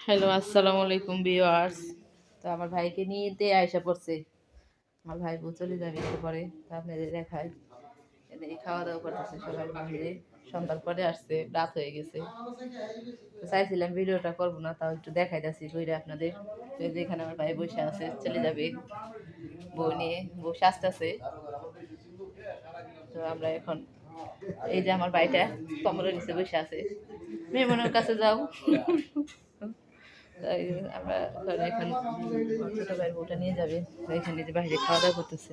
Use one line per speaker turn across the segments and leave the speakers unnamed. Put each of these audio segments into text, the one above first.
Hello, আসসালামু আলাইকুম viewers. তো আমার ভাইকে নিতে আয়সা পড়ছে। আমার ভাই বউ চলে যাবে একটু পরে। তো আপনাদের দেখায় এদিকে খাওয়া দাওয়া করতেছে সবাই মিলে। সন্ধ্যার পরে আসছে, রাত হয়ে গেছে। তো চাইছিলাম ভিডিওটা করবো না, তাও একটু দেখাই যাচ্ছি বইটা আপনাদের। তো এই যে এখানে আমার ভাই বসে আছে, চলে যাবে বউ নিয়ে, বউ সাজতেছে। তো আমরা এখন এই যে আমার ভাইটা কমরের নিচে বসে আছে, মেহমানের কাছে যাও। তাই আমরা ঘরে এখন ছোট ভাইয়ের বউটা নিয়ে যাবে, এখানে যে বাইরে খাওয়া দাওয়া করতেছে।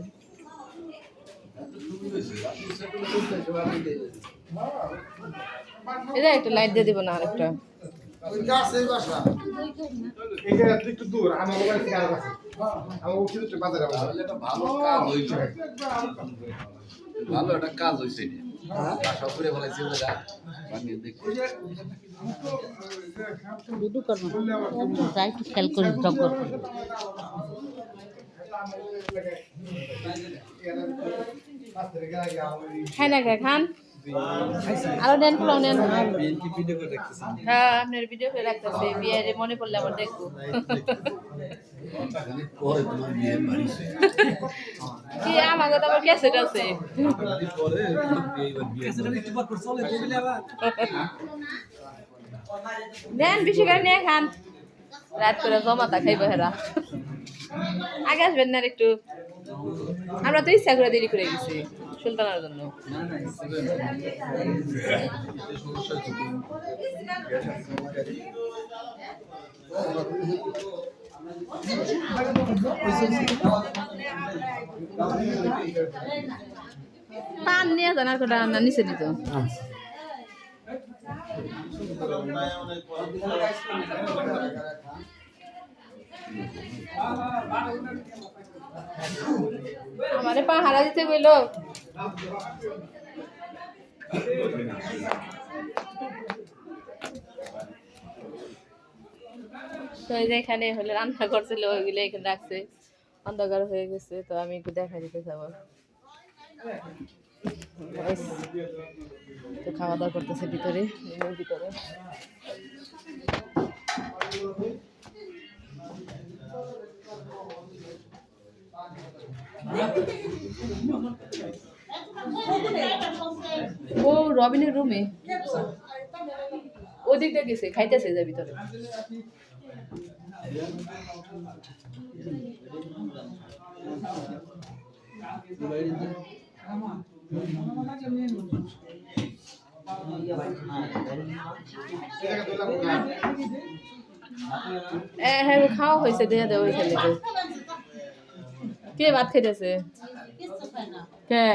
এটা একটা লাইট দিয়ে দিব না, আরেকটা
ভালো একটা কাজ হয়েছে সব করে ফেলাইছি
একটু খেয়াল করি টকর খাই না খান আরো নেন পোলাও নেন। হ্যাঁ, আপনার ভিডিও করে রাখতেছে, বিয়ের মনে পড়লে আমার দেখবো। কি আমাকে তো আবার ক্যাসেট আছে। নেন বেশি করে নিয়ে খান, রাত করে জমাতা খাইব হেরা। আগে আসবেন না একটু, আমরা তো ইচ্ছা করে দেরি করে গেছি সুলতানার জন্য। পান নিয়ে যান, আর কটা রান্না নিচে দিত। আমারে পাহারা দিতে বলল। তো এই যে এখানে হলে রান্না করছিল, ওইগুলো এখানে রাখছে, অন্ধকার হয়ে গেছে। তো আমি একটু দেখা দিতে যাবো। তো খাওয়া দাওয়া করতেছে ভিতরে, ভিতরে ও রবিনের রুমে ওদিকটা গেছে, খাইতেছে যা ভিতরে। হ্যাঁ, খাওয়া হয়েছে, দেয়া দেওয়া হয়েছে। কে ভাত খাইতেছে? কে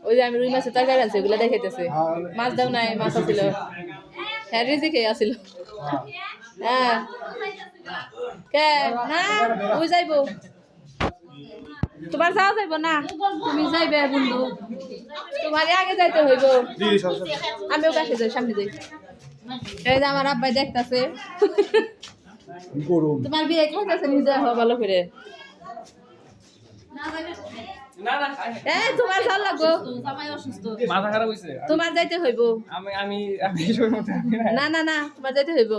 ওই যে আমি রুই মাছের তরকারি আনছি, ওগুলো দেখাইতেছে। মাছ দাও নাই, মাছ আছিল। হ্যাঁ, রিজিকে আসিল। হ্যাঁ, কে না ওই যাইবো, তোমার যাওয়া যাইব না, তুমি যাইবে বন্ধু, তোমার আগে যাইতে হইব। আমিও কাছে যাই, সামনে যাই। এই যে আমার আব্বাই দেখতেছে, তোমার বিয়ে খাইতেছে, নিজে হওয়া ভালো করে। তোমার ভালো লাগবো,
মাথা খারাপ হইছে,
তোমার যাইতে হইব।
আমি আমি আমি এসবের মধ্যে
না না না, তোমার যাইতে হইব।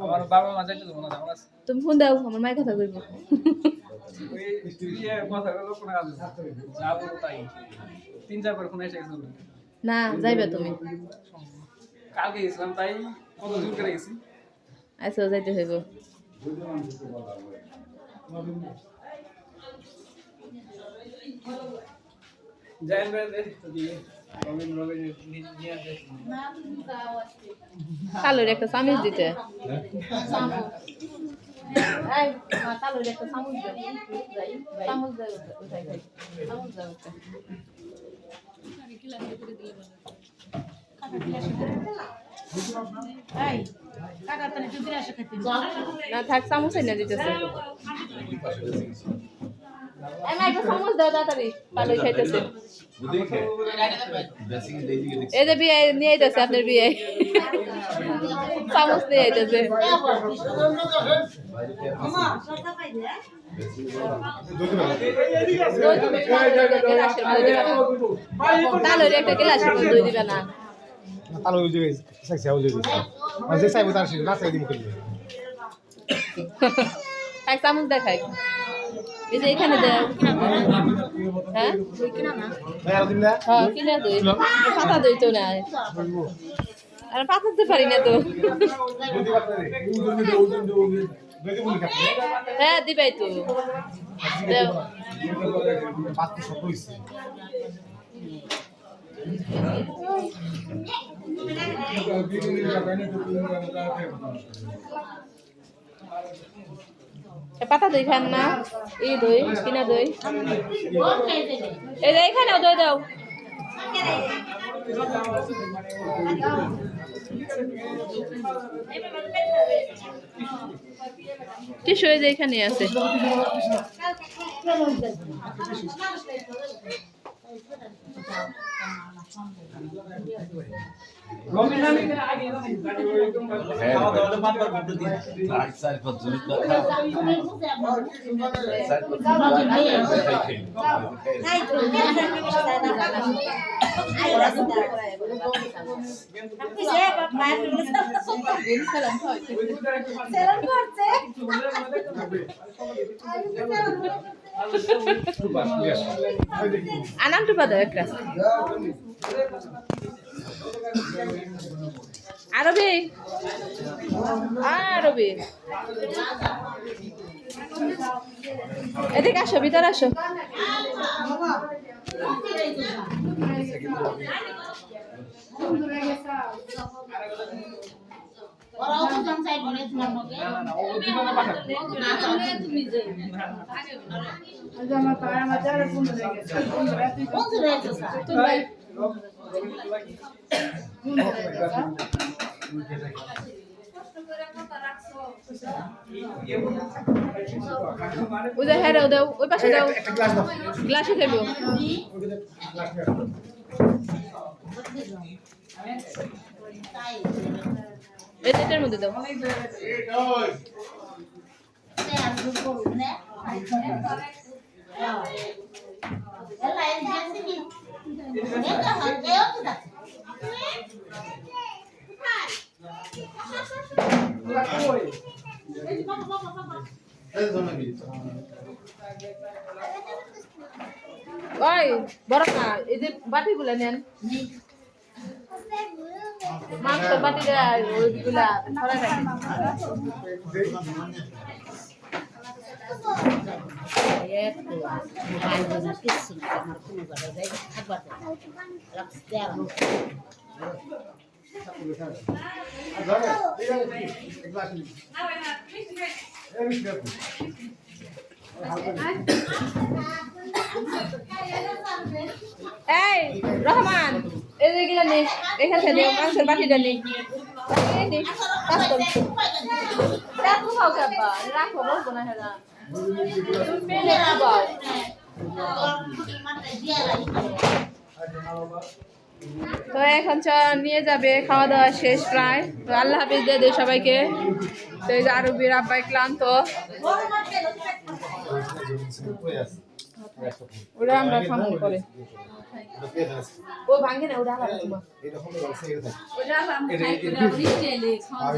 আমার বাবা মা যাইতে দেবো না, আমার আছে।
তুমি ফোন দাও, আমার মায়ের কথা কইব।
ওই ইয়ে কথাগুলো কোনো কাজ যাবো তাই 3-4 বার ফোন এসে গেছিল।
না যাইবে তুমি,
কালকে গেছিলাম তাই কত দূর করে গেছি।
আচ্ছা যাইতে হইব।
যাইন রে দিয়ে রবিন রবিন নিয়ে আসে।
কালোর একটা চামিচ দিতে, কালোর একটা চামচ দাও, চামচ দাও, উঠাই খাই, চামচ দাও। না থাক, চামচ না দিতেছে। একটা চামচ দাও তাড়াতাড়ি, ভালোই খাইতেছে।
বুঝিকে বেসিং দেইদিকে
এই যে বিয়ে নিয়ে যাচ্ছে আপনার বিয়ে চামচ নিয়ে যাচ্ছে তাহলে একটা গ্লাসের মধ্যে দই দিবে না
তাহলে ওই জায়গায় সাইছে ওই জায়গায় আর যে সাইবো তার না সাইদি মুখে
এক চামচ দেখাই এই যে এখানে দেয় হ্যাঁ
ভাই আর দিন না
হ্যাঁ কিনে দই পাতা দই তো না আর পাতা দিতে পারি না তো
যদি বলি কাটে
হ্যাঁ দিবাই তো দেও
পাঁচ শত হইছে
পাতা দই খান না এই দই কিনা দই এই যে এখানে দই দাও টিস্যু এই যে এখানে আছে
খাওয়া দাওয়াটা বারবার বলতে দিন আর স্যার কত জুনি কথা স্যার কত
আনাম টুপা দাও একটা আরবি আরবি এদিকে আসো ভিতরে আসো
ওরাও তো জনসাই বলে তোমার মগে
না ও দিবানা পাঠাবো
না চাইলে তুমি যে বন্ধু রয়েছে স্যার
ওই যে হ্যাঁ দাও ওই পাশে দাও
একটা গ্লাস দাও
গ্লাসে খাইবো
গ্লাস
তাই
এটার মধ্যে দাও
স্যার দুটো নে এলা এই যে কি এটা হাতে তো দা
ওই বড় না এই যে বাটিগুলো নেন মাংস বাটি দেয় ওইগুলা ছড়াই রাখেন এই রহমান এদিকে নে এখান থেকে মাংসের বাটিটা নে এই নে কাজ করছো রাখো খাও কাপা রাখো বলবো না হেরা তুমি পেলে খাও তো এখন নিয়ে যাবে খাওয়া দাওয়া শেষ প্রায় তো আল্লাহ হাফিজ দিয়ে দেয় সবাইকে তো এই যে আরবির আব্বাই ক্লান্ত ওরা আমরা খামো করে ও ভাঙে না ওরা আলাদা তোমার ওটা আমরা খাই করে বৃষ্টি এলে খাওয়া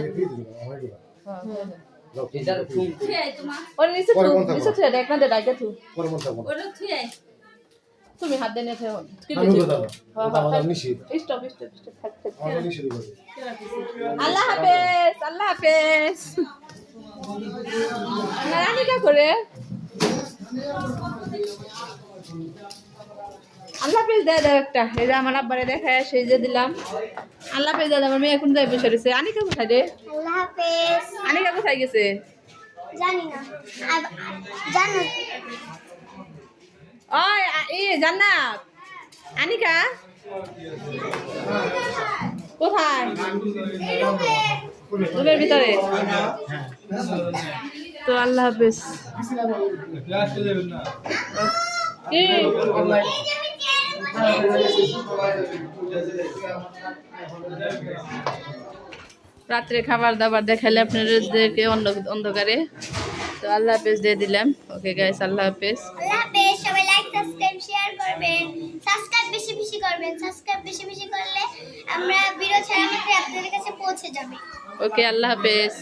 ওর নিচে থু দেখ না দে ডাইকে থু ওটা থুয়ে তুমি হাত দিয়ে নিতে হন কি স্টপ আল্লাহ হাফেজ আল্লাহ হাফেজ নারানি কা করে আল্লাহ হাফেজ দে দাও একটা এই যে আমার আব্বারে দেখায় সেই যে দিলাম আল্লাহ হাফেজ দাদা আমার মেয়ে এখন যাই বসে রয়েছে আনিকা কোথায় রে
আল্লাহ হাফেজ
আনিকা কোথায় গেছে
জানি না জানো
ওই জান্নাত আনিকা কোথায় রুমের ভিতরে তো আল্লাহ হাফেজ কি রাত্রে খাবার দাবার দেখালে আপনাদেরকে অন্ধকারে। তো আল্লাহ হাফেজ দিয়ে দিলাম। ওকে গাইস, আল্লাহ হাফেজ।
আল্লাহ হাফেজ। সবাই লাইক সাবস্ক্রাইব শেয়ার করবেন, সাবস্ক্রাইব বেশি বেশি করবেন। সাবস্ক্রাইব বেশি বেশি করলে আমরা ভিডিও ছাড়া মাত্রই আপনাদের কাছে পৌঁছে যাবে।
ওকে, আল্লাহ হাফেজ।